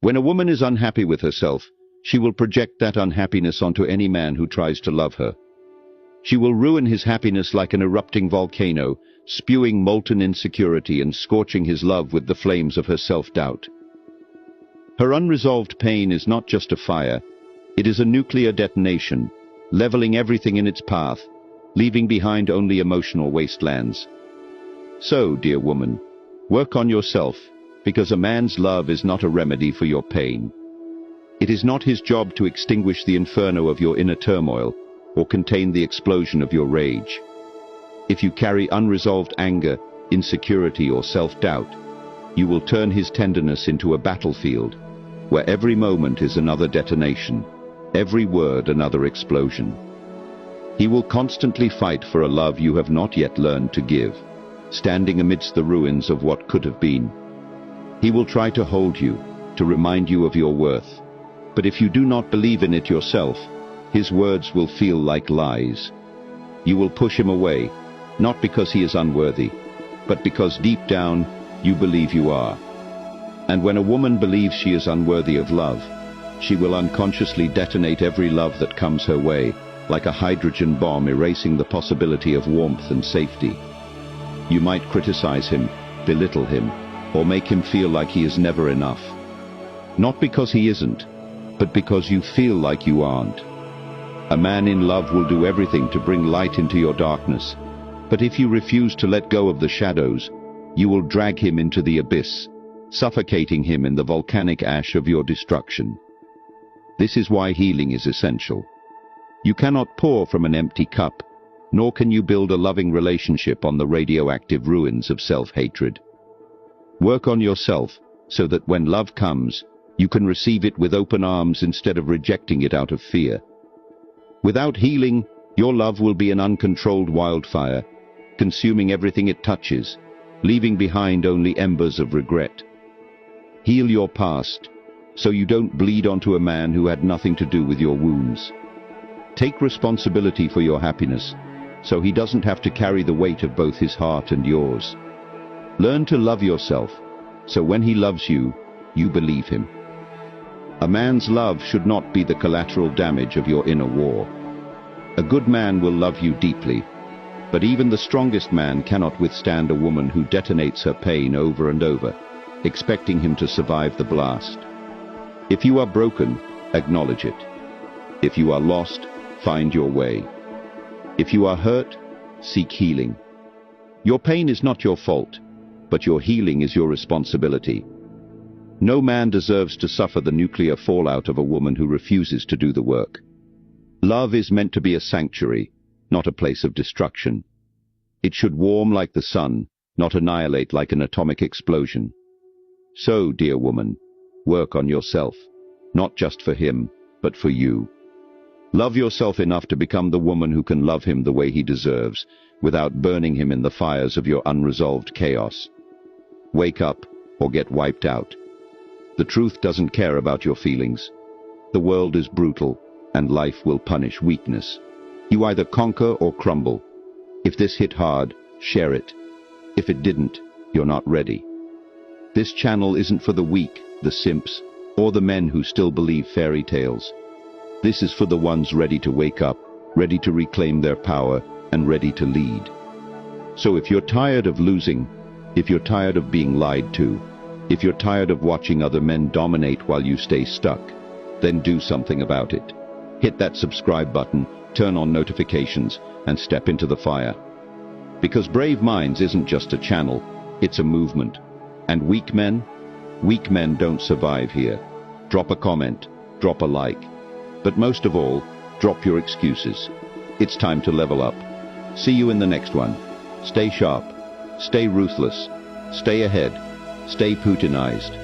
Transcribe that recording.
When a woman is unhappy with herself, she will project that unhappiness onto any man who tries to love her. She will ruin his happiness like an erupting volcano, spewing molten insecurity and scorching his love with the flames of her self-doubt. Her unresolved pain is not just a fire, it is a nuclear detonation, leveling everything in its path, leaving behind only emotional wastelands. So, dear woman, work on yourself, because a man's love is not a remedy for your pain. It is not his job to extinguish the inferno of your inner turmoil, or contain the explosion of your rage. If you carry unresolved anger, insecurity, or self-doubt, you will turn his tenderness into a battlefield, where every moment is another detonation, every word another explosion. He will constantly fight for a love you have not yet learned to give, standing amidst the ruins of what could have been. He will try to hold you, to remind you of your worth. But if you do not believe in it yourself, his words will feel like lies. You will push him away, not because he is unworthy, but because deep down you believe you are. And when a woman believes she is unworthy of love, she will unconsciously detonate every love that comes her way, like a hydrogen bomb erasing the possibility of warmth and safety. You might criticize him, belittle him, or make him feel like he is never enough. Not because he isn't, but because you feel like you aren't. A man in love will do everything to bring light into your darkness, but if you refuse to let go of the shadows, you will drag him into the abyss, suffocating him in the volcanic ash of your destruction. This is why healing is essential. You cannot pour from an empty cup, nor can you build a loving relationship on the radioactive ruins of self-hatred. Work on yourself so that when love comes, you can receive it with open arms instead of rejecting it out of fear. Without healing, your love will be an uncontrolled wildfire, consuming everything it touches, leaving behind only embers of regret. Heal your past, so you don't bleed onto a man who had nothing to do with your wounds. Take responsibility for your happiness, so he doesn't have to carry the weight of both his heart and yours. Learn to love yourself, so when he loves you, you believe him. A man's love should not be the collateral damage of your inner war. A good man will love you deeply, but even the strongest man cannot withstand a woman who detonates her pain over and over, expecting him to survive the blast. If you are broken, acknowledge it. If you are lost, find your way. If you are hurt, seek healing. Your pain is not your fault, but your healing is your responsibility. No man deserves to suffer the nuclear fallout of a woman who refuses to do the work. Love is meant to be a sanctuary, not a place of destruction. It should warm like the sun, not annihilate like an atomic explosion. So, dear woman, work on yourself, not just for him, but for you. Love yourself enough to become the woman who can love him the way he deserves, without burning him in the fires of your unresolved chaos. Wake up, or get wiped out. The truth doesn't care about your feelings. The world is brutal, and life will punish weakness. You either conquer or crumble. If this hit hard, share it. If it didn't, you're not ready. This channel isn't for the weak, the simps, or the men who still believe fairy tales. This is for the ones ready to wake up, ready to reclaim their power, and ready to lead. So if you're tired of losing, if you're tired of being lied to, if you're tired of watching other men dominate while you stay stuck, then do something about it. Hit that subscribe button, turn on notifications, and step into the fire. Because Brave Minds isn't just a channel, it's a movement. And weak men don't survive here. Drop a comment, drop a like. But most of all, drop your excuses. It's time to level up. See you in the next one. Stay sharp, stay ruthless, stay ahead, stay Putinized.